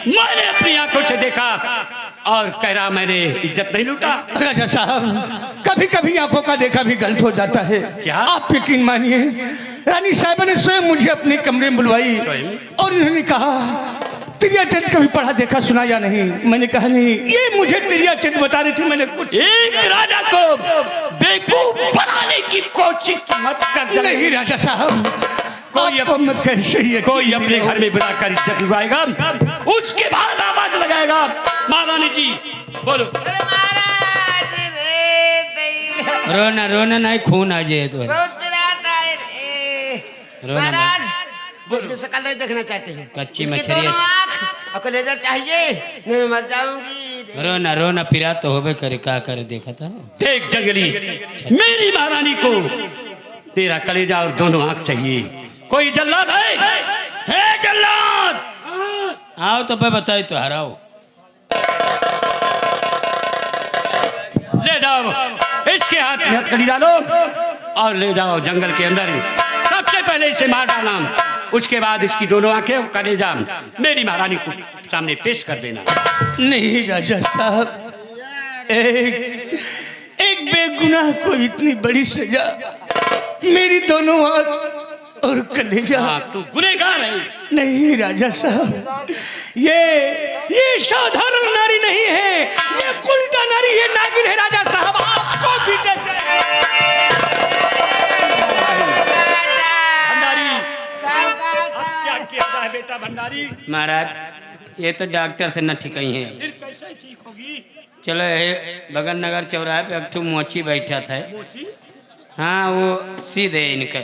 मैंने अपनी आंखों से देखा और कह रहा मैंने इज्जत नहीं लूटा। राजा साहब, कभी कभी आंखों का देखा भी गलत हो जाता है। क्या? आप यकीन मानिए, रानी साहिबा ने स्वयं मुझे अपने कमरे में बुलवाई और उन्होंने कहा तिरिया चंद कभी पढ़ा देखा सुना या नहीं। मैंने कहा नहीं, ये मुझे तिरिया चंद बता रही थी। मैंने कुछ एक राजा को बेवकूफ बनाने की कोशिश मत कर। नहीं राजा साहब, कोई अपने घर में बुलाकर इज्जत लुटाएगा, उसके बाद आवाज लगाएगा। महारानी जी बोलो। रोना रोना नहीं, खून आ जाए तो महाराज उसकी शक्ल नहीं देखना चाहते हैं। कच्ची उसकी मछली दोनों आँख और कलेजा चाहिए, नहीं मैं मर जाऊंगी। रोना रोना पिरा तो होबे करे, का कर देखा था। देख जंगली, मेरी महारानी को तेरा कलेजा और दोनों आंख चाहिए। कोई जल्लाद है जल्लाद? आओ तो पे बताई तो हराओ। ले जाओ, इसके हाथ में हथकड़ी डालो और ले जाओ जंगल के अंदर। सबसे पहले इसे मार डालना, उसके बाद इसकी दोनों आंखें और कलेजा मेरी महारानी को सामने पेश कर देना। नहीं राजा साहब, एक बेगुनाह को इतनी बड़ी सजा, मेरी दोनों आंख और कलेजा। तू गुनहगार है। नहीं राजा साहब, ये साधारण नारी नहीं है, ये कुलटा नारी, ये नागिन है राजा साहब। आपको भी बेटा भंडारी। महाराज ये तो डॉक्टर से न ठीक है। फिर कैसे ठीक होगी? चलो बगन नगर चौराहे पे एक मोची बैठा था। हाँ वो सीधे इनका।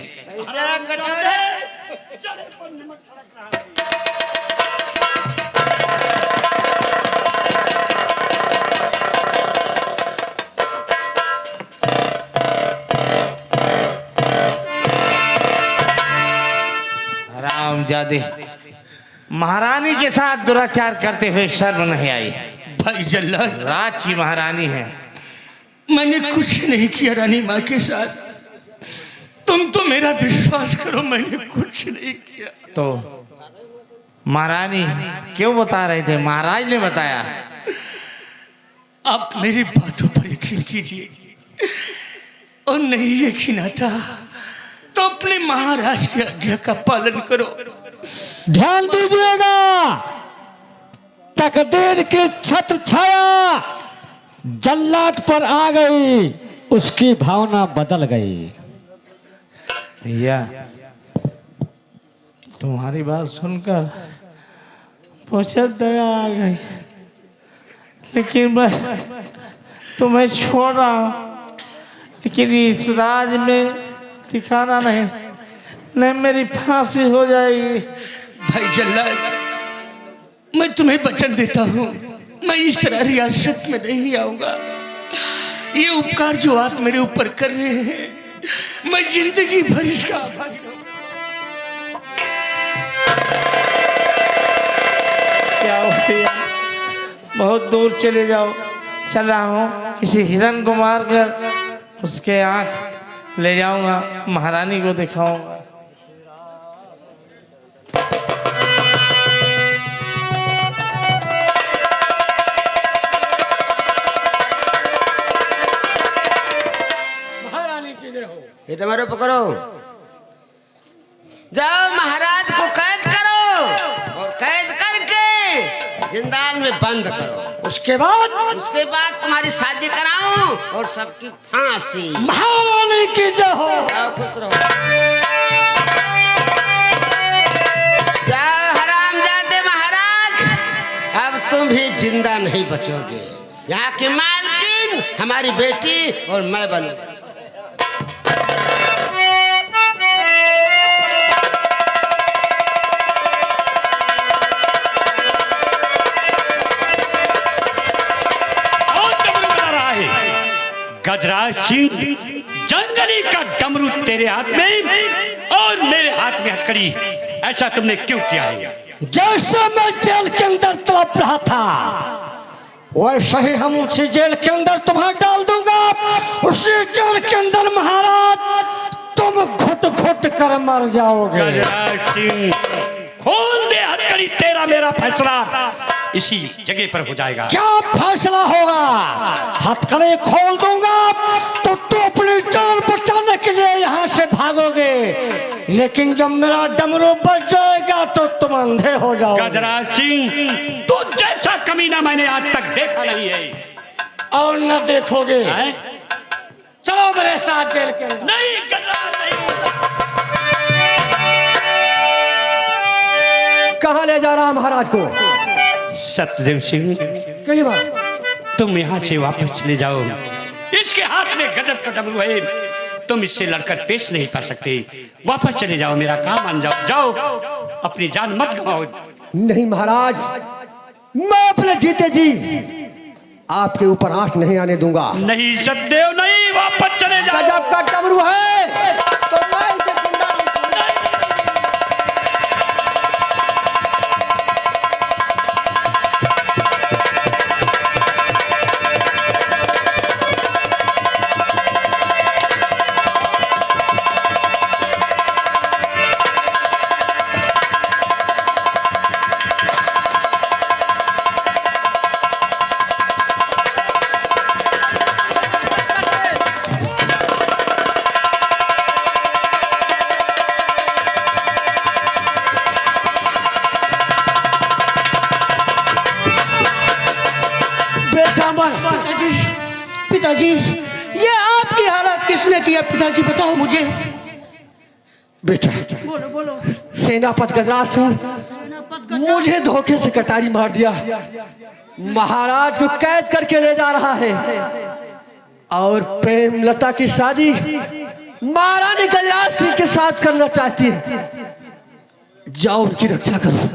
हरामजादे, महारानी के साथ दुराचार करते हुए शर्म नहीं आई। भाई जल्लाद, राज की महारानी है। मैंने कुछ नहीं किया रानी माँ के साथ। तुम तो मेरा विश्वास करो, मैंने कुछ नहीं किया। तो महारानी क्यों बता रहे थे? महाराज ने बताया। आप मेरी बातों पर यकीन कीजिए, और नहीं यकीन आता तो अपने महाराज की आज्ञा का पालन करो। ध्यान दीजिएगा, तकदीर की छत्र छाया जल्लाद पर आ गई, उसकी भावना बदल गई। भैया तुम्हारी बात सुनकर मुझे दया आ गई, लेकिन मैं तुम्हें छोड़ रहा हूँ। लेकिन इस राज में ठिकाना नहीं मेरी फांसी हो जाएगी। भाई जल्लाद, मैं तुम्हें वचन देता हूँ, मैं इस तरह रियासत में नहीं आऊंगा। ये उपकार जो आप मेरे ऊपर कर रहे हैं, मैं जिंदगी भर इसका आभारी रहूंगा। क्या हो भैया, बहुत दूर चले जाओ। चल रहा हूँ, किसी हिरन को मार कर उसके आँख ले जाऊंगा, महारानी को दिखाऊंगा। ये तुम्हारे पकड़ो, जाओ महाराज को कैद करो और कैद करके जिंदाल में बंद करो। उसके बाद तुम्हारी शादी कराऊं और सबकी फांसी। महारानी की जय हो। जाओ खुश रहो। जाओ हरामजादे महाराज, अब तुम भी जिंदा नहीं बचोगे। यहाँ की मालकिन हमारी बेटी और मैं बनूं। गजराज सिंह, जंगली का डमरू तेरे हाथ में और मेरे हाथ में हथकड़ी, ऐसा तुमने क्यों किया है? जैसे मैं जेल के अंदर तड़प रहा था, वैसे ही हम उसी जेल के अंदर तुम्हें डाल दूंगा। उसी जेल के अंदर महाराज तुम घुट घुट कर मर जाओगे। गजराज सिंह, खोल दे हथकड़ी, तेरा मेरा फैसला इसी जगह पर हो जाएगा। क्या फैसला होगा? हथकड़ी खोल दूंगा तो तू अपनी जान बचाने के लिए यहाँ से भागोगे, लेकिन जब मेरा डमरू बच जाएगा तो तुम अंधे हो जाओगे। गजराज सिंह, तू जैसा कमीना मैंने आज तक देखा नहीं है और न देखोगे। हैं? चलो मेरे साथ जेल के अंदर। नहीं गजराज नहीं। कहाँ ले जा रहा महाराज को? सत्यदेव सिंह, कई बार तुम यहाँ से वापस चले जाओ। इसके हाथ में गजब का डमरू है, तुम इससे लड़कर पेश नहीं पा सकते। वापस चले जाओ, मेरा काम मान जाओ। जाओ, अपनी जान मत गवाओ। नहीं महाराज, मैं अपने जीते जी आपके ऊपर आंच नहीं आने दूंगा। नहीं सत्यदेव नहीं, वापस चले जाओ। गजब का डमरू है तो मैं इसे जिंदा नहीं पिताजी, पिताजी, ये आपकी हालत किसने किया? पिताजी बताओ मुझे। बेटा, बोलो बोलो। सेनापति गजराज सिंह मुझे धोखे से कटारी मार दिया। महाराज को कैद करके ले जा रहा है और प्रेमलता की शादी महारानी गजराज सिंह के साथ करना चाहती है। जाओ उनकी रक्षा करो,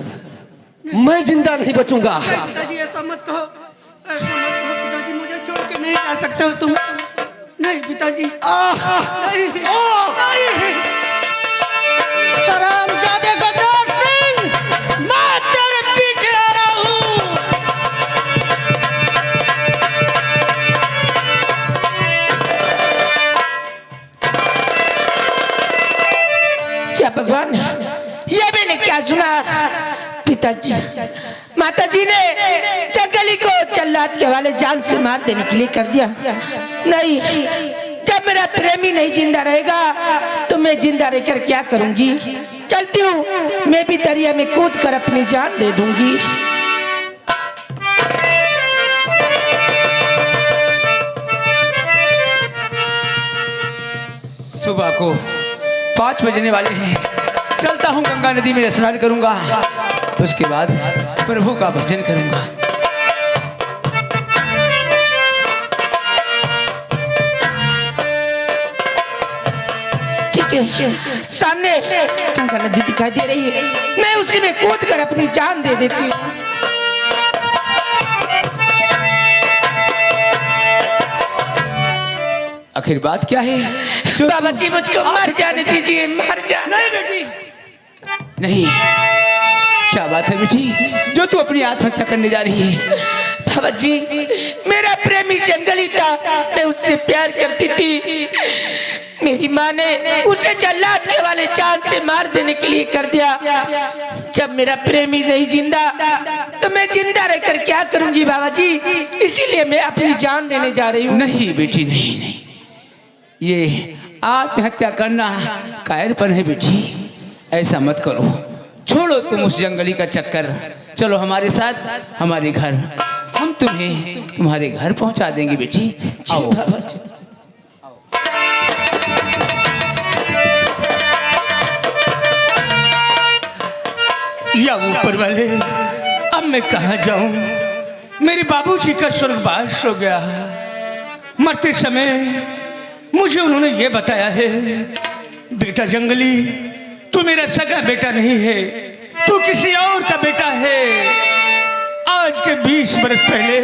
मैं जिंदा नहीं बचूंगा। पिताजी ऐसा मत कहो, ऐसा मत कहो पिताजी, मुझे छोड़ के नहीं जा सकते हो तुम। नहीं पिताजी, नहीं, नहीं। हरामजादे गजराज सिंह, मैं तेरे पीछे आ रहा हूँ। क्या भगवान, ये मैंने क्या सुना? पिताजी, माताजी ने जंगली को जल्लाद के हवाले जान से मार देने के लिए कर दिया। नहीं, जब मेरा प्रेमी नहीं जिंदा रहेगा तो मैं जिंदा रहकर क्या करूंगी? चलती हूँ, मैं भी दरिया में कूद कर अपनी जान दे दूंगी। सुबह को 5 बजने वाले हैं। चलता हूँ, गंगा नदी में स्नान करूंगा, उसके बाद प्रभु का भजन करूंगा। ठीक है, सामने गंगा नदी दिखाई दे रही है, मैं उसी में कूद कर अपनी जान दे देती हूँ। आखिर बात क्या है? बाबा जी मुझको मर जाने दीजिए, मर जाने। नहीं बेटी, नहीं। क्या बात है बेटी, जो तू अपनी आत्महत्या करने जा रही है? बाबा जी, मेरा प्रेमी जंगली था, मैं उससे प्यार करती थी। मेरी माँ ने उसे जल्लाद के वाले चांद से मार देने के लिए कर दिया। जब मेरा प्रेमी नहीं जिंदा तो मैं जिंदा रहकर क्या करूंगी बाबा जी? इसीलिए मैं अपनी जान देने जा रही हूँ। नहीं बेटी, नहीं नहीं, ये आत्महत्या करना कायरपन है बेटी। ऐसा मत करो, छोड़ो तुम उस जंगली का चक्कर, चलो हमारे साथ हमारे घर, हम तुम्हें तुम्हारे घर पहुंचा देंगे बेटी। आओ बाबा जी। या ऊपर वाले, अब मैं कहाँ जाऊं? मेरे बाबूजी का स्वर्गवास हो गया। मरते समय मुझे उन्होंने ये बताया है, बेटा जंगली, तू मेरा सगा बेटा नहीं है, तू किसी और का बेटा है। आज के 20 बरस पहले